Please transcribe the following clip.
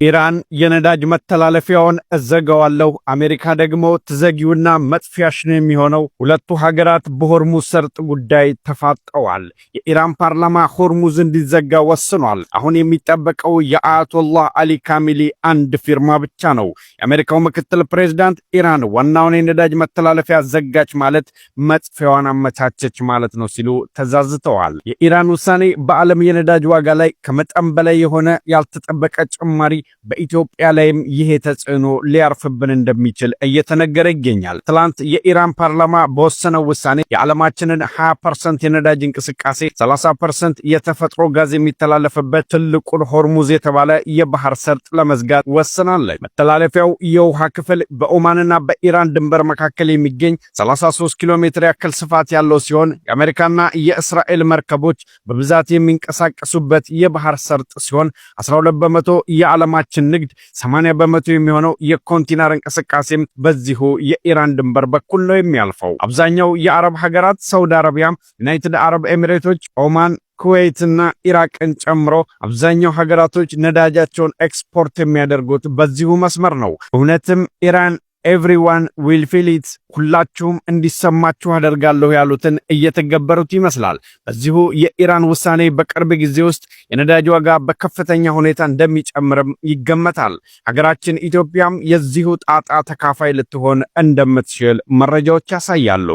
ኢራን የነዳጅ መተላለፊያውን እዘጋዋለሁ፣ አሜሪካ ደግሞ ትዘጊውና መጥፊያሽ ነው የሚሆነው። ሁለቱ ሀገራት በሆርሙዝ ሰርጥ ጉዳይ ተፋጠዋል። የኢራን ፓርላማ ሆርሙዝ እንዲዘጋ ወስኗል። አሁን የሚጠበቀው የአያቶላህ አሊ ካሚሊ አንድ ፊርማ ብቻ ነው። የአሜሪካው ምክትል ፕሬዝዳንት ኢራን ዋናውን የነዳጅ መተላለፊያ ዘጋች ማለት መጥፊያዋን አመቻቸች ማለት ነው ሲሉ ተዛዝተዋል። የኢራን ውሳኔ በዓለም የነዳጅ ዋጋ ላይ ከመጠን በላይ የሆነ ያልተጠበቀ ጭማሪ በኢትዮጵያ ላይም ይሄ ተጽዕኖ ሊያርፍብን እንደሚችል እየተነገረ ይገኛል። ትላንት የኢራን ፓርላማ በወሰነው ውሳኔ የዓለማችንን 20% የነዳጅ እንቅስቃሴ 30% የተፈጥሮ ጋዝ የሚተላለፍበት ትልቁን ሆርሙዝ የተባለ የባህር ሰርጥ ለመዝጋት ወስናለች። መተላለፊያው የውሃ ክፍል በኦማንና በኢራን ድንበር መካከል የሚገኝ 33 ኪሎ ሜትር ያክል ስፋት ያለው ሲሆን የአሜሪካና የእስራኤል መርከቦች በብዛት የሚንቀሳቀሱበት የባህር ሰርጥ ሲሆን 12 በመቶ የዓለማችን ንግድ 80 በመቶ የሚሆነው የኮንቲነር እንቅስቃሴም በዚሁ የኢራን ድንበር በኩል ነው የሚያልፈው። አብዛኛው የአረብ ሀገራት ሳውዲ አረቢያ፣ ዩናይትድ አረብ ኤሚሬቶች፣ ኦማን፣ ኩዌትና ኢራቅን ጨምሮ አብዛኛው ሀገራቶች ነዳጃቸውን ኤክስፖርት የሚያደርጉት በዚሁ መስመር ነው። እውነትም ኢራን ኤቭሪዋን ዊል ፊል ኢት ሁላችሁም እንዲሰማችሁ አደርጋለሁ ያሉትን እየተገበሩት ይመስላል። በዚሁ የኢራን ውሳኔ በቅርብ ጊዜ ውስጥ የነዳጅ ዋጋ በከፍተኛ ሁኔታ እንደሚጨምርም ይገመታል። ሀገራችን ኢትዮጵያም የዚሁ ጣጣ ተካፋይ ልትሆን እንደምትችል መረጃዎች ያሳያሉ።